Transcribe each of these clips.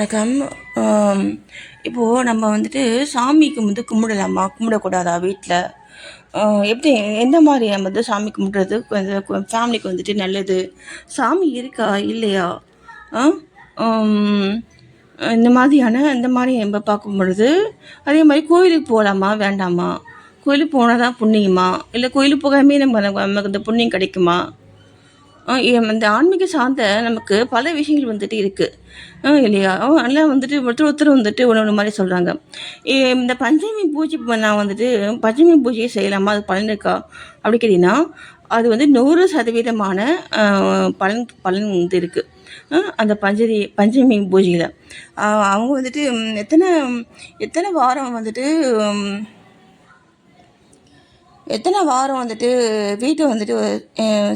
வணக்கம். ஆம், இப்போது நம்ம வந்துட்டு சாமிக்கு வந்து கும்பிடலாமா கும்பிடக்கூடாதா வீட்டில்? எப்படி எந்த மாதிரி நம்ம வந்து சாமி கும்பிட்றது ஃபேமிலிக்கு வந்துட்டு நல்லது? சாமி இருக்கா இல்லையா? ஆ ஆம், இந்த மாதிரி நம்ம பார்க்கும் பொழுது அதே மாதிரி கோயிலுக்கு போகலாமா வேண்டாமா? கோயிலுக்கு போனால் தான் புண்ணியமா, இல்லை கோயிலுக்கு போகாமே நமக்கு இந்த புண்ணியம் கிடைக்குமா? இந்த ஆன்மீகம் சார்ந்த நமக்கு பல விஷயங்கள் வந்துட்டு இருக்குது இல்லையா? அதெல்லாம் வந்துட்டு ஒருத்தர் ஒருத்தர் வந்துட்டு ஒன்று ஒன்று மாதிரி சொல்கிறாங்க. இந்த பஞ்சமி பூஜை நான் வந்துட்டு பஞ்சமி பூஜையை செய்யலாமா, அது பலன் இருக்கா அப்படி கேட்டிங்கன்னா, அது வந்து 100% பலன் பலன் வந்து இருக்குது. அந்த பஞ்சமி பூஜையில் அவங்க வந்துட்டு எத்தனை எத்தனை வாரம் வந்துட்டு எத்தனை வாரம் வந்துட்டு வீட்டை வந்துட்டு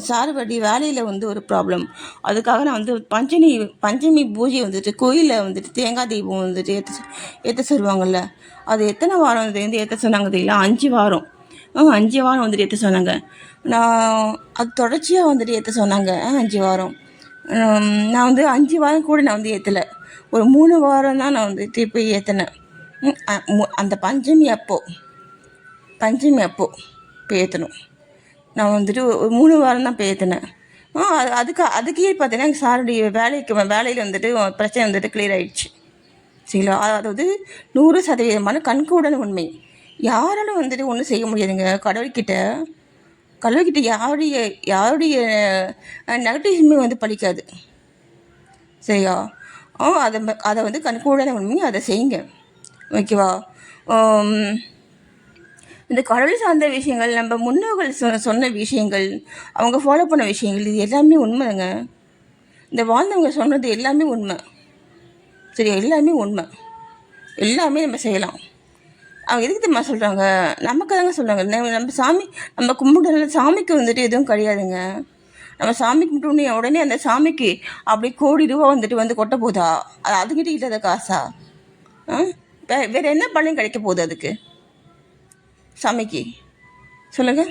சார்படி வேலையில் வந்து ஒரு ப்ராப்ளம். அதுக்காக நான் வந்து பஞ்சமி பூஜை வந்துட்டு கோயிலில் வந்துட்டு தேங்காய் தீபம் வந்துட்டு ஏற்ற சொல்லுவாங்கள்ல, அது எத்தனை வாரம் வந்து ஏற்ற சொன்னாங்க தெரியல. 5 வாரம். 5 வாரம் வந்துட்டு ஏற்ற சொன்னாங்க. நான் அது தொடர்ச்சியாக வந்துட்டு ஏற்ற சொன்னாங்க. 5 வாரம். நான் வந்து 5 வாரம் கூட நான் வந்து ஏற்றலை. ஒரு 3 வாரம் தான் நான் வந்துட்டு போய் ஏற்றினேன். அந்த பஞ்சமி அப்போது இப்போ ஏற்றணும். நான் வந்துட்டு ஒரு 3 வாரம் தான் இப்போ ஏற்றினேன். அதுக்கே பார்த்தீங்கன்னா எங்கள் சாருடைய வேலையில் வந்துட்டு பிரச்சனை வந்துட்டு கிளியர் ஆகிடுச்சு. சரிங்களா? அதாவது 100% கண்கூடான உண்மை. யாராலும் வந்துட்டு ஒன்றும் செய்ய முடியாதுங்க. கடவுள்கிட்ட யாருடைய நெகட்டிவ்ஸுமே வந்து பலிக்காது. சரியா? அதை வந்து கண்கூடான உண்மை, அதை செய்யுங்க. ஓகேவா? இந்த கடவுள் சார்ந்த விஷயங்கள், நம்ம முன்னோர்கள் சொன்ன விஷயங்கள், அவங்க ஃபாலோ பண்ண விஷயங்கள், இது எல்லாமே உண்மைங்க. இந்த வாழ்ந்தவங்க சொன்னது எல்லாமே உண்மை. சரி, எல்லாமே உண்மை. எல்லாமே நம்ம செய்யலாம். அவங்க எதுக்கு தெரியுமா சொல்கிறாங்க? நமக்கு தாங்க சொல்கிறாங்க. நம்ம கும்பிடுற சாமிக்கு வந்துட்டு எதுவும் கிடையாதுங்க. நம்ம சாமி கும்பிட்டோன்னே உடனே அந்த சாமிக்கு அப்படி கோடி ரூபா வந்துட்டு வந்து கொட்ட போதா? அதுக்கிட்ட இல்லாத காசா? வேறு என்ன பலன் கிடைக்க போகுது அதுக்கு சாமிக்கு? சொல்லுங்கள்.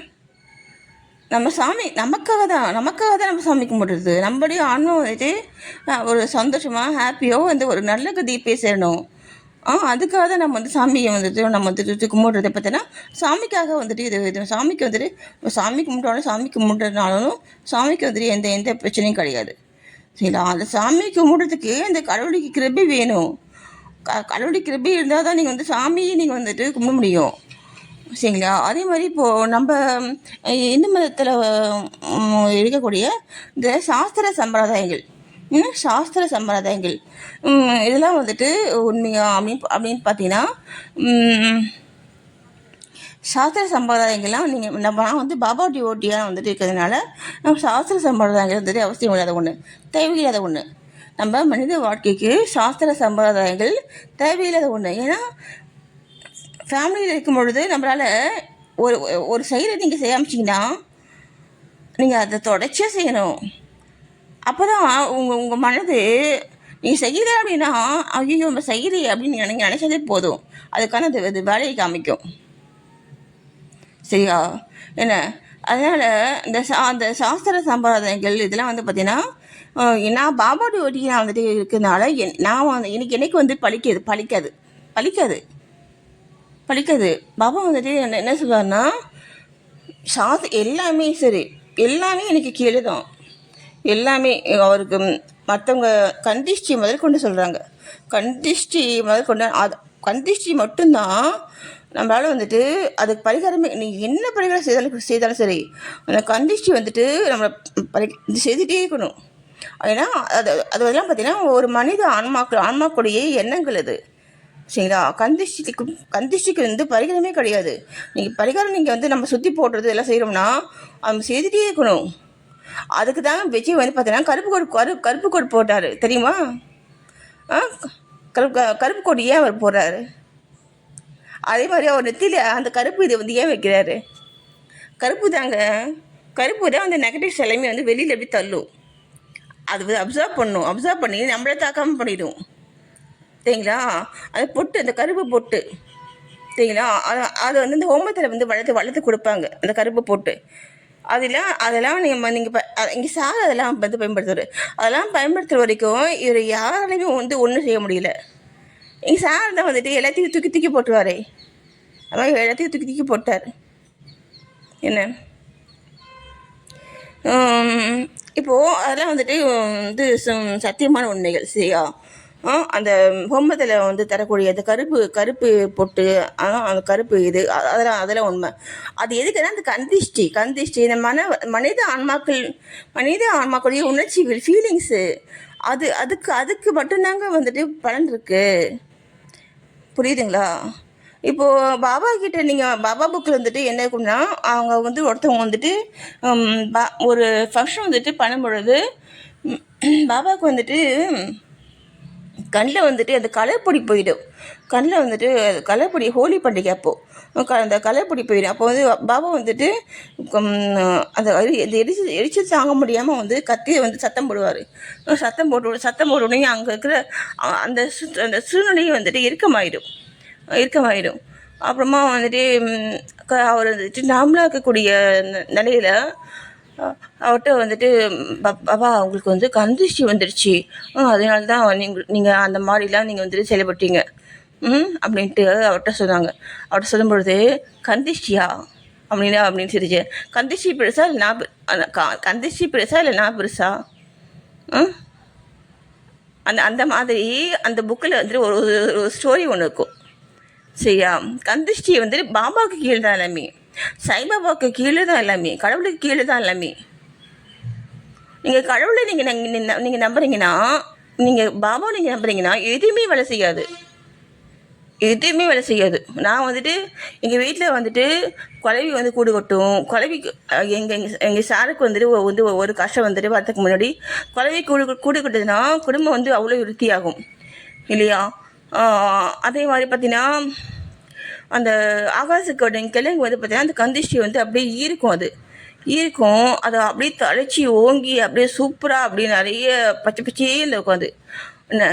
நமக்காக தான் நம்ம சாமி கும்பிடுறது. நம்மளுடைய ஆன்மா வந்துட்டு ஒரு சந்தோஷமாக ஹாப்பியாக வந்து ஒரு நல்ல கதியை போய் சேரணும். அதுக்காக தான் நம்ம வந்து சாமியை வந்துட்டு கும்பிடுறதை பார்த்தீங்கன்னா, சாமிக்காக வந்துட்டு இது சாமிக்கு வந்துட்டு சாமி கும்பிட்றதுனாலும் சாமிக்கு வந்துட்டு எந்த பிரச்சனையும் கிடையாது. சரிங்களா? அந்த சாமி கும்பிட்றதுக்கு இந்த கடவுளுக்கு கிருபை வேணும். கடவுளுடைய கிருபை இருந்தால் தான் நீங்கள் வந்து சாமியை நீங்கள் வந்துட்டு கும்பிட முடியும். சரிங்களா? அதே மாதிரி இப்போது நம்ம இந்து மதத்தில் இருக்கக்கூடிய இந்த சாஸ்திர சம்பிரதாயங்கள் இதெல்லாம் வந்துட்டு உண்மையா அப்படின்னு பார்த்தீங்கன்னா, சாஸ்திர சம்பிரதாயங்கள்லாம் நான் வந்து பாபா டிவோட்டியாக வந்துட்டு இருக்கிறதுனால நம்ம சாஸ்திர சம்பிரதாயங்கள் வந்துட்டு அவசியம் இல்லாத ஒன்று, தேவையில்லாத ஒன்று. நம்ம மனித வாழ்க்கைக்கு சாஸ்திர சம்பிரதாயங்கள் தேவையில்லாத ஒன்று. ஏன்னா ஃபேமிலியில் இருக்கும் பொழுது நம்மளால் ஒரு செயலை நீங்கள் செய்யாமிச்சிங்கன்னா நீங்கள் அதை தொடர்ச்சியாக செய்யணும். அப்போ தான் உங்கள் மனது நீங்கள் செய்யலை அப்படின்னா, ஐயோ நம்ம செய்யலையே அப்படின்னு நீங்கள் நினச்சதே போதும், அதுக்கான அது வேலையை காமிக்கும். சரியா? என்ன அதனால் அந்த சாஸ்திர சம்பிரதாயங்கள் இதெல்லாம் வந்து பார்த்திங்கன்னா, நான் பாபா டிவோட்டி நான் வந்துட்டு இருக்கிறதுனால நான் எனக்கு வந்து பழிக்காது. பாபா வந்துட்டு என்ன சொல்லுவார்னா, எல்லாமே சரி, எல்லாமே எனக்கு கீழே தான். எல்லாமே அவருக்கு மற்றவங்க கண்டிஷ்டி முதல் கொண்டு சொல்கிறாங்க. கண்டிஷ்டி மட்டும்தான் நம்மளால் வந்துட்டு அதுக்கு பரிகாரமே. நீங்கள் என்ன பரிகாரம் செய்தாலும் சரி, அந்த கண்டிஷ்டி வந்துட்டு நம்மளை செய்துகிட்டே இருக்கணும். ஏன்னா அதெல்லாம் பார்த்தீங்கன்னா ஒரு மனித ஆன்மாக்குடைய எண்ணங்கள் அது. சரிங்களா? கந்திஷ்டிக்கு வந்து பரிகாரமே கிடையாது. நீங்கள் வந்து நம்ம சுற்றி போடுறது எல்லாம் செய்கிறோம்னா அவங்க செய்துகிட்டே இருக்கணும். அதுக்கு தாங்க விஜய் வந்து பார்த்தீங்கன்னா கருப்பு கோடு போட்டார் தெரியுமா? கருப்பு கோடு ஏன் அவர் போடுறாரு? அதே மாதிரி அவர் நெத்தியில் அந்த கருப்பு இது வந்து ஏன் வைக்கிறாரு? கருப்பு தான் அந்த நெகட்டிவ்ஸ் எல்லாமே வந்து வெளியில் எப்படி தள்ளும். அது வந்து அப்சர்வ் பண்ணி நம்மளே தாக்காமல் பண்ணிடும். சரிங்களா? அது பொட்டு, அந்த கருப்பு பொட்டு சரிங்களா? அது வந்து இந்த ஹோமத்தில் வந்து வளர்த்து கொடுப்பாங்க அந்த கருப்பு பொட்டு. அதெல்லாம் அதெல்லாம் நீங்கள் இங்கே சார் அதெல்லாம் வந்து பயன்படுத்துவார். அதெல்லாம் பயன்படுத்துகிற வரைக்கும் இவர் யாராலையுமே வந்து ஒன்றும் செய்ய முடியல. எங்கள் சார் தான் வந்துட்டு எல்லாத்தையும் தூக்கி தூக்கி போட்டுருவாரே, அது மாதிரி எல்லாத்தையும் தூக்கி தூக்கி போட்டார். என்ன இப்போது அதெல்லாம் வந்துட்டு வந்து சத்தியமான உண்மைகள் சரியா. அந்த பொம்மத்தில் வந்து தரக்கூடிய அந்த கருப்பு கருப்பு பொட்டு, அந்த கருப்பு இது அதெல்லாம் உண்மை. அது எதுக்குன்னா அந்த கந்திஷ்டி இந்த மனித ஆன்மாக்களுடைய உணர்ச்சிகள் ஃபீலிங்ஸு, அதுக்கு அதுக்கு மட்டும்தாங்க வந்துட்டு பலன் இருக்குது. புரியுதுங்களா? இப்போது பாபா கிட்ட நீங்கள் பாபா புக்கில் வந்துட்டு என்ன இருக்குன்னா, அவங்க வந்து ஒருத்தவங்க வந்துட்டு ஒரு ஃபங்க்ஷன் வந்துட்டு பண்ணும்பொழுது பாபாவுக்கு வந்துட்டு கண்ணில் வந்துட்டு அந்த கலைப்பொடி போயிடும். கண்ணில் வந்துட்டு கலைப்பொடி ஹோலி பண்டிகை அப்போது அந்த கலைப்பொடி போயிடும். அப்போ வந்து பாபா வந்துட்டு அந்த எரிச்சல் தாங்க முடியாமல் வந்து கத்தியை வந்து சத்தம் போடுவார். சத்தம் போட்ட உடனே அங்கே இருக்கிற அந்த சூழ்நிலையை வந்துட்டு இறுக்கமாயிடும். அப்புறமா வந்துட்டு அவர் வந்துட்டு நார்மலாக இருக்கக்கூடிய நிலையில் அவர்கிட்ட வந்துட்டு பாபா அவங்களுக்கு வந்து கந்திஷ்டி வந்துடுச்சு, அதனால தான் நீங்கள் அந்த மாதிரிலாம் நீங்கள் வந்துட்டு செயல்பட்டீங்க அப்படின்ட்டு அவர்கிட்ட சொன்னாங்க. அவர்கிட்ட சொல்லும்பொழுது கந்திஷ்டியா அப்படின்னு சிரிச்சு, கந்திஷ்டி பெருசா இல்லை நான் பெருசா அந்த மாதிரி அந்த புக்கில் வந்துட்டு ஒரு ஸ்டோரி ஒன்று இருக்கும் சரியா. கந்திஷ்டியை வந்துட்டு பாபாவுக்கு கீழே தான் எல்லாமே, சாய்பாபாவுக்கு கீழே தான் எல்லாமே, கடவுளுக்கு கீழே தான் எல்லாமே. நீங்கள் கடவுளை நீங்கள் நம்புறீங்கன்னா, நீங்கள் பாபாவை நீங்கள் நம்புறீங்கன்னா எதுவுமே வேலை செய்யாது. நான் வந்துட்டு எங்கள் வீட்டில் வந்துட்டு குழவி வந்து கூடு கட்டும். குழவிக்கு எங்கள் சாருக்கு வந்துட்டு ஒரு கஷ்டம் வந்துட்டு வரதுக்கு முன்னாடி குழவி கூடு கட்டுதுன்னா குடும்பம் வந்து அவ்வளோ விருத்தியாகும் இல்லையா. அதே மாதிரி பார்த்தீங்கன்னா அந்த ஆகாசக்கோடை கிழங்கு வந்து பார்த்தீங்கன்னா அந்த கந்திஷ்டி வந்து அப்படியே ஈர்க்கும். அதை அப்படியே தழைச்சி ஓங்கி அப்படியே சூப்பராக அப்படியே நிறைய பச்சை பச்சேன்னு இருக்கும். அது என்ன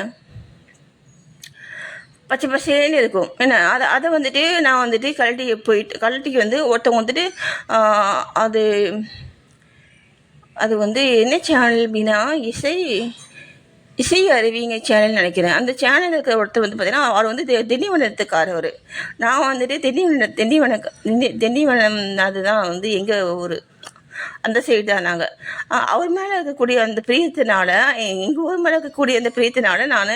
பச்சை பசேன்னு இருக்கும் என்ன. அதை வந்துட்டு நான் வந்துட்டு கழட்டிக்கு வந்து ஒருத்தவங்க வந்துட்டு அது வந்து என்ன சேனல் அப்படின்னா இசை அருவிங்க சேனல் நினைக்கிறேன். அந்த சேனல் இருக்கிற ஒருத்தர் வந்து பார்த்தீங்கன்னா அவர் வந்து திண்டிவனத்துக்காரவர். நான் வந்துட்டு திண்டிவனம் அதுதான் வந்து எங்கள் ஊர், அந்த சைடு தான் நாங்கள். அவர் மேலே இருக்கக்கூடிய அந்த பிரியத்தினால, எங்கள் ஊர் மேலே இருக்கக்கூடிய அந்த பிரியத்தினால நான்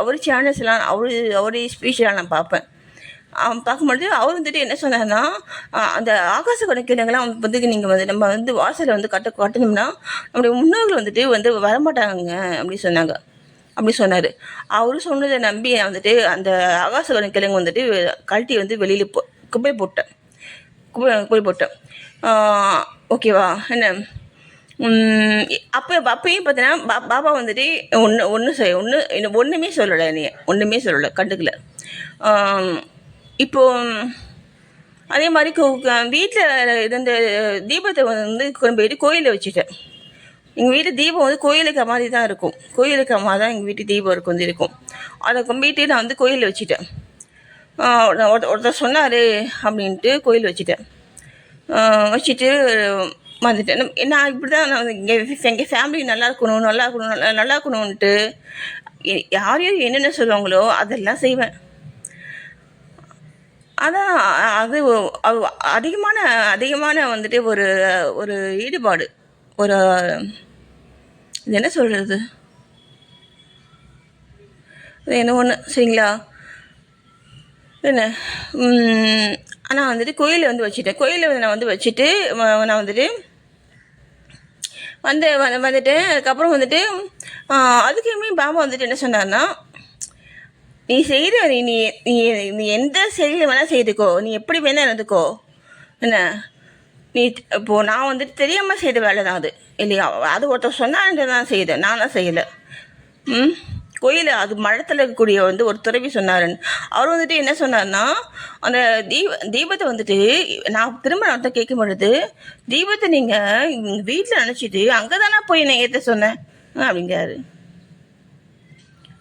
அவர் சேனல்ஸ்லாம் அவருடைய ஸ்பீச்செலாம் நான் பார்ப்பேன். பார்க்கும்பொழுது அவர் வந்துட்டு என்ன சொன்னார்னா, அந்த ஆகாச கணக்கினங்கள்லாம் வந்து நீங்கள் வந்து நம்ம வந்து வாசலை வந்து கட்டணும்னா நம்முடைய முன்னோர்கள் வந்துட்டு வரமாட்டாங்க அப்படி சொன்னார். அவரு சொன்னதை நம்பி நான் வந்துட்டு அந்த ஆகாச கணக்கிழங்கு வந்துட்டு கழட்டி வந்து வெளியில் குப்பை போட்டேன். ஓகேவா என்ன. அப்பயும் பார்த்தீங்கன்னா பாபா வந்துட்டு ஒன்றுமே சொல்லலை, கண்டுக்கல. இப்போது அதே மாதிரி வீட்டில் இருந்த தீபத்தை வந்து கொண்டு போயிட்டு கோயிலில் வச்சுட்டேன். எங்கள் வீட்டு தீபம் வந்து கோயிலுக்கு மாதிரி தான் இருக்கும். எங்கள் வீட்டு தீபம் இருக்கும். அதை கும்பிட்டு நான் வந்து கோயிலில் வச்சுட்டேன். ஒருத்தர் சொன்னார் அப்படின்ட்டு கோயில் வச்சுட்டு வந்துட்டேன். நான் இப்படி தான் நான் எங்கள் ஃபேமிலி நல்லா இருக்கணும்ன்ட்டு யார் என்னென்ன சொல்லுவாங்களோ அதெல்லாம் செய்வேன். அதான் அது அதிகமான வந்துட்டு ஒரு ஈடுபாடு, ஒரு இது என்ன சொல்கிறது, என்ன ஒன்று சரிங்களா என்ன. நான் வந்துட்டு கோயிலில் வந்து வச்சுட்டேன். கோயிலில் நான் வந்து வச்சுட்டு நான் வந்துட்டு வந்துட்டேன். அதுக்கப்புறம் வந்துட்டு அதுக்குமே பாபா வந்துட்டு என்ன சொன்னார்னா, நீ செய்கிற நீ நீ எந்த செயலில் வேணால் செய்துக்கோ, நீ எப்படி வேணால் இருந்துக்கோ என்ன. நீ இப்போது நான் வந்துட்டு தெரியாமல் செய்த வேலை தான் அது இல்லையா. அது ஒருத்தர் சொன்னான்ட்டு தான் செய்தேன், நான்லாம் செய்யலை. கோயிலில் அது மழத்தில் இருக்கக்கூடிய வந்து ஒரு துறவி சொன்னாருன்னு. அவர் வந்துட்டு என்ன சொன்னார்னா, அந்த தீபத்தை வந்துட்டு நான் திரும்ப நான் கேட்கும் பொழுது, தீபத்தை நீங்கள் வீட்டில் நினச்சிட்டு அங்கே தானே போய் நான் ஏற்ற சொன்னேன் அப்படிங்கிறாரு.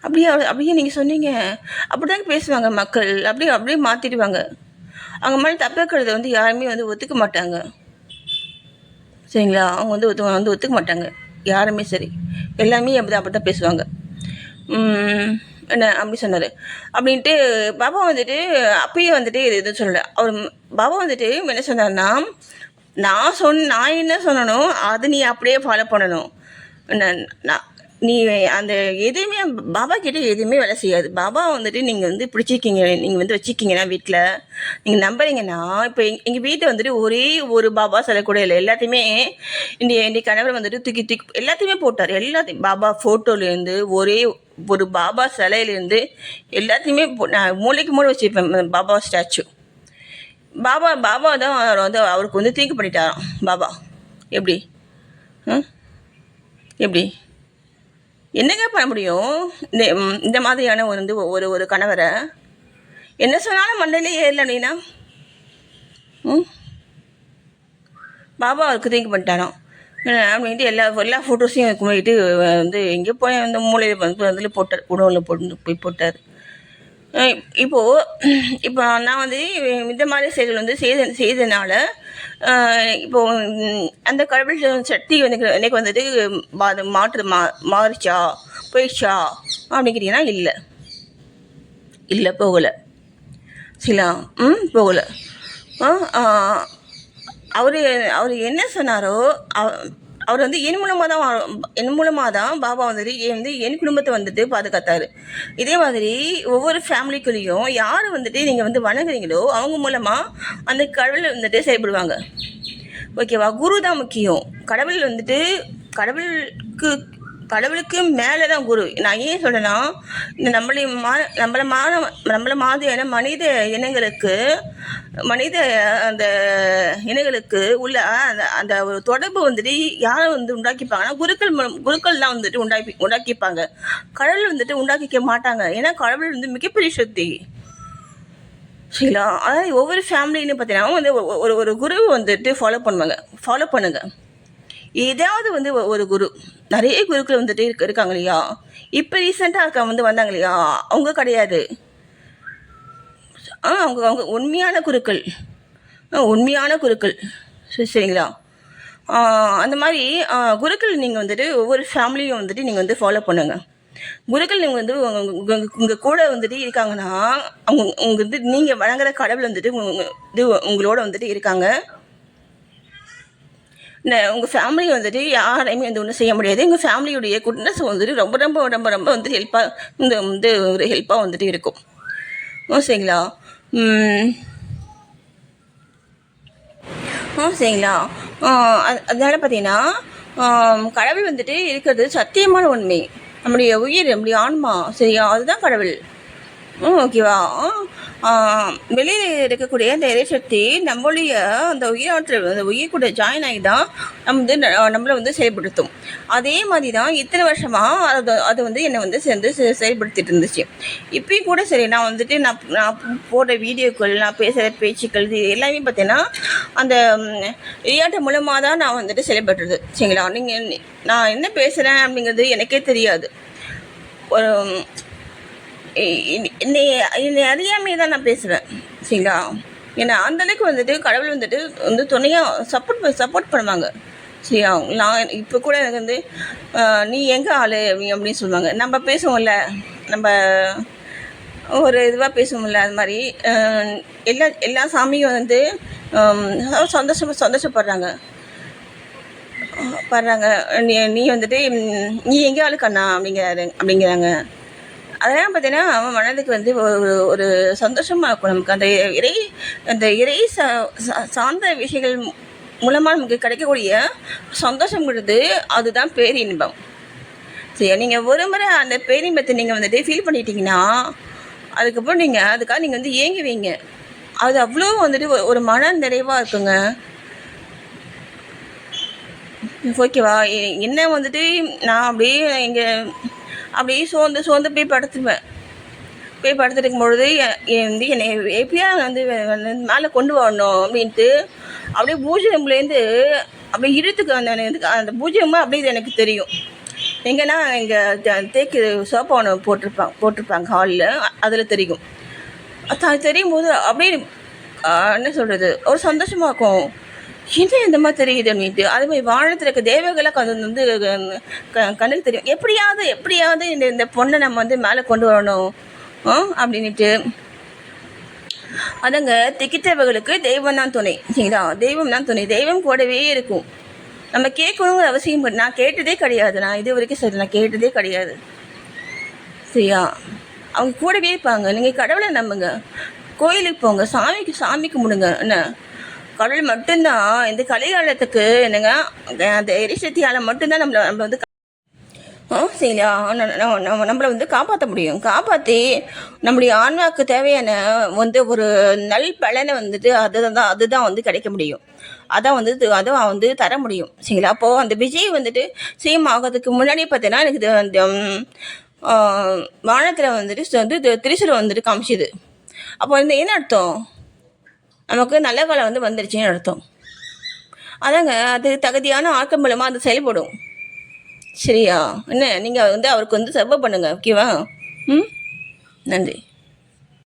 அப்படியே நீங்கள் சொன்னீங்க, அப்படிதாங்க பேசுவாங்க மக்கள், அப்படியே மாற்றிடுவாங்க. அவங்க மேலே தப்பிக்கிறது வந்து யாருமே வந்து ஒத்துக்க மாட்டாங்க. சரிங்களா. அவங்க ஒத்துக்க மாட்டாங்க யாருமே சரி. எல்லாமே அப்படி தான் பேசுவாங்க. என்ன அப்படி சொன்னார் அப்படின்ட்டு பாபா வந்துட்டு அப்பயே வந்துட்டு இது சொல்லலை. அவர் பாபா வந்துட்டு என்ன சொன்னார்னா, நான் என்ன சொன்னனோ அது நீ அப்படியே ஃபாலோ பண்ணணும். நான் நீ அந்த எதுவுமே பாபா கிட்ட எதுவுமே வேலை செய்யாது. பாபா வந்துட்டு நீங்கள் வந்து பிடிச்சிருக்கீங்க, நீங்கள் வந்து வச்சுருக்கீங்கன்னா வீட்டில் நீங்கள் நம்புறீங்கன்னா, இப்போ எங்கள் வீட்டில் வந்துட்டு ஒரே ஒரு பாபா சிலை கூட இல்லை. எல்லாத்தையுமே என்னுடைய கணவர் வந்துட்டு தூக்கி எல்லாத்தையுமே போட்டார். எல்லாத்தையும் பாபா ஃபோட்டோலேருந்து ஒரே ஒரு பாபா சிலையிலேருந்து எல்லாத்தையுமே நான் மூளைக்கு மூளை வச்சுருப்பேன் பாபா ஸ்டாச்சு. பாபா தான் அவருக்கு வந்து தீங்கு பண்ணிட்டாராம் பாபா. எப்படி எப்படி என்னங்க பண்ண முடியும்? இந்த மாதிரியான ஒரு கணவரை என்ன சொன்னாலும் மண்டையிலே ஏறல அப்படின்னா பாபா அவருக்கு தீங்கு பண்ணிட்டாராம் அப்படின்ட்டு எல்லா ஃபோட்டோஸையும் கும்பிட்டு வந்து எங்கே போய் அந்த மூலையில் வந்து போட்டார், உணவில் போய் போட்டார். இப்போ நான் வந்து இந்த மாதிரி செயல்கள் வந்து செய்ததுனால இப்போது அந்த கடவுள் சக்தி எனக்கு வந்துட்டு மாறிச்சா போயிடுச்சா அப்படின்னு கேட்டிங்கன்னா இல்லை போகலை. சரிங்களா. போகலை. அவர் என்ன சொன்னாரோ அவர் வந்து என் மூலமாக தான் பாபா வந்துட்டு என் குடும்பத்தை வந்துட்டு பாதுகாத்தார். இதே மாதிரி ஒவ்வொரு ஃபேமிலிக்குள்ளேயும் யார் வந்துட்டு நீங்கள் வந்து வணங்குறீங்களோ அவங்க மூலமாக அந்த கடவுள் வந்துட்டு செயல்படுவாங்க. ஓகேவா. குரு தான் முக்கியம். கடவுள் வந்துட்டு கடவுளுக்கு மேலே தான் குரு. நான் ஏன் சொல்கிறேன்னா, இந்த நம்மள மாதிரியான அந்த இனங்களுக்கு உள்ள அந்த ஒரு தொடர்பு வந்துட்டு யாரை வந்து உண்டாக்கிப்பாங்கன்னா குருக்கள் தான் வந்துட்டு உண்டாக்கிப்பாங்க. கடவுள் வந்துட்டு உண்டாக்கிக்க மாட்டாங்க. ஏன்னா கடவுள் வந்து மிகப்பெரிய சக்தி. சரிங்களா. அதாவது ஒவ்வொரு ஃபேமிலின்னு பார்த்தீங்கன்னா வந்து ஒரு குரு வந்துட்டு ஃபாலோ பண்ணுங்க. ஏதாவது வந்து ஒரு குரு, நிறைய குருக்கள் வந்துட்டு இருக்காங்க இல்லையா. இப்போ ரீசெண்டாக வந்து வந்தாங்க இல்லையா, அவங்க கிடையாது. அவங்க உண்மையான குருக்கள். சரிங்களா. அந்த மாதிரி குருக்கள் நீங்கள் வந்துட்டு ஒவ்வொரு ஃபேமிலியும் வந்துட்டு நீங்கள் வந்து ஃபாலோ பண்ணுங்க. குருக்கள் நீங்கள் வந்து உங்கள் கூட வந்துட்டு இருக்காங்கன்னா அவங்க வந்து நீங்கள் வழங்குற கடவுள் வந்துட்டு உங்களோட வந்துட்டு இருக்காங்க. உங்கள் ஃபேமிலி வந்துட்டு யாரையுமே வந்து ஒன்றும் செய்ய முடியாது. எங்கள் ஃபேமிலியுடைய குட்னஸ் வந்துட்டு ரொம்ப ரொம்ப ரொம்ப ரொம்ப வந்து ஒரு ஹெல்ப்பாக வந்துட்டு இருக்கும். சரிங்களா. சரிங்களா. அதனால பார்த்தீங்கன்னா கடவுள் வந்துட்டு இருக்கிறது சத்தியமான உண்மை. நம்முடைய உயிர், நம்முடைய ஆன்மா, சரியா, அதுதான் கடவுள். ஓகேவா. வெளியில் இருக்கக்கூடிய அந்த இறைசக்தி நம்மளுடைய அந்த உயிராற்றல், அந்த உயிர் கூட ஜாயின் ஆகி தான் நம்மளை வந்து செயல்படுத்தும். அதே மாதிரி தான் இத்தனை வருஷமாக அது வந்து என்னை வந்து சேர்ந்து செயல்படுத்திட்டு இருந்துச்சு. இப்பயும் கூட சரி, நான் வந்துட்டு நான் போடுற வீடியோக்கள், நான் பேசுகிற பேச்சுக்கள், இது எல்லாமே பார்த்தீங்கன்னா அந்த விளையாட்டு மூலமாக தான் நான் வந்துட்டு செயல்படுறது. சரிங்களா. நான் என்ன பேசுகிறேன் அப்படிங்கிறது எனக்கே தெரியாது. என்னை அறியாமே தான் நான் பேசுவேன். சரிங்களா. ஏன்னா அந்தளவுக்கு வந்துட்டு கடவுள் வந்துட்டு வந்து துணையாக சப்போர்ட் பண்ணுவாங்க. சரியா. நான் இப்போ கூட எனக்கு வந்து நீ எங்கே ஆள் அப்படின்னு சொல்லுவாங்க. நம்ம பேசுவோம்ல, நம்ம ஒரு இதுவாக பேசுவோம்ல, அது மாதிரி எல்லா சாமியும் வந்து சந்தோஷப்படுறாங்க. நீ வந்துட்டு நீ எங்கே ஆளு கண்ணா அப்படிங்கிறாங்க. அதெல்லாம் பார்த்தீங்கன்னா அவன் மனதுக்கு வந்து ஒரு சந்தோஷமாக இருக்கும். நமக்கு அந்த இறை சார்ந்த விஷயங்கள் மூலமாக நமக்கு கிடைக்கக்கூடிய சந்தோஷங்கிறது அதுதான் பேரின்பம். சரி, நீங்கள் ஒரு முறை அந்த பேரின்பத்தை நீங்கள் வந்துட்டு ஃபீல் பண்ணிட்டீங்கன்னா அதுக்கப்புறம் அதுக்காக நீங்கள் வந்து ஏங்குவீங்க. அது அவ்வளோ வந்துட்டு ஒரு மன நிறைவாக இருக்குங்க. ஓகேவா. என்ன வந்துட்டு நான் அப்படியே சோர்ந்து போய் படுத்துட்டு இருக்கும்பொழுது வந்து என்னை எப்படியா வந்து மேலே கொண்டு வரணும் அப்படின்ட்டு அப்படியே பூஜை ரூம்லேருந்து அப்படியே இழுத்துக்கு அந்த பூஜை ரூம் அப்படியே எனக்கு தெரியும். எங்கன்னா இங்கே தேக்கு சோஃபா ஒன்று போட்டிருப்பாங்க ஹாலில், அதில் தெரியும். அது தெரியும் போது அப்படியே என்ன சொல்கிறது, ஒரு சந்தோஷமாக இருக்கும். என்ன இந்த மாதிரி தெரியுது அப்படின்ட்டு அதே மாதிரி வானத்தில் இருக்க தேவகளை வந்து கண்ணுக்கு தெரியும். எப்படியாவது இந்த இந்த பொண்ணை நம்ம வந்து மேலே கொண்டு வரணும் அப்படின்ட்டு. அதங்க திக்கித்தவர்களுக்கு தெய்வம் தான் துணை, சரிங்களா? தெய்வம் தான் துணை, தெய்வம் கூடவே இருக்கும். நம்ம கேட்கணுங்கிற அவசியம் நான் கேட்டதே கிடையாது. நான் இது வரைக்கும் சரி நான் கேட்டதே கிடையாது, சரியா? அவங்க கூடவே இருப்பாங்க. நீங்கள் கடவுளை நம்புங்க, கோயிலுக்கு போங்க, சாமி கும்பிடுங்க. என்ன கடவுள் மட்டும்தான் இந்த கலிகாலத்துக்கு என்னங்க அந்த எரிசக்தியால் மட்டும்தான் நம்மளை வந்து சரிங்களா நம்மளை வந்து காப்பாற்ற முடியும். காப்பாற்றி நம்முடைய ஆன்மாவுக்கு தேவையான வந்து ஒரு நல் பலனை வந்துட்டு அதுதான் வந்து கிடைக்க முடியும். அதான் வந்து தர முடியும், சரிங்களா? அப்போது அந்த விஜய் வந்துட்டு சிஎம் ஆகிறதுக்கு முன்னாடி பார்த்தீங்கன்னா எனக்கு அந்த வானத்தில் வந்துட்டு திரிசூலம் வந்துட்டு காமிச்சிது. அப்போ வந்து என்ன அர்த்தம்? நமக்கு நல்ல காலம் வந்து வந்துருச்சுன்னு அர்த்தம். அதாங்க அது தகுதியான ஆட்கள் மூலமாக அது செயல்படும், சரியா? என்ன நீங்கள் வந்து அவருக்கு வந்து சர்வ் பண்ணுங்க, ஓகேவா? நன்றி.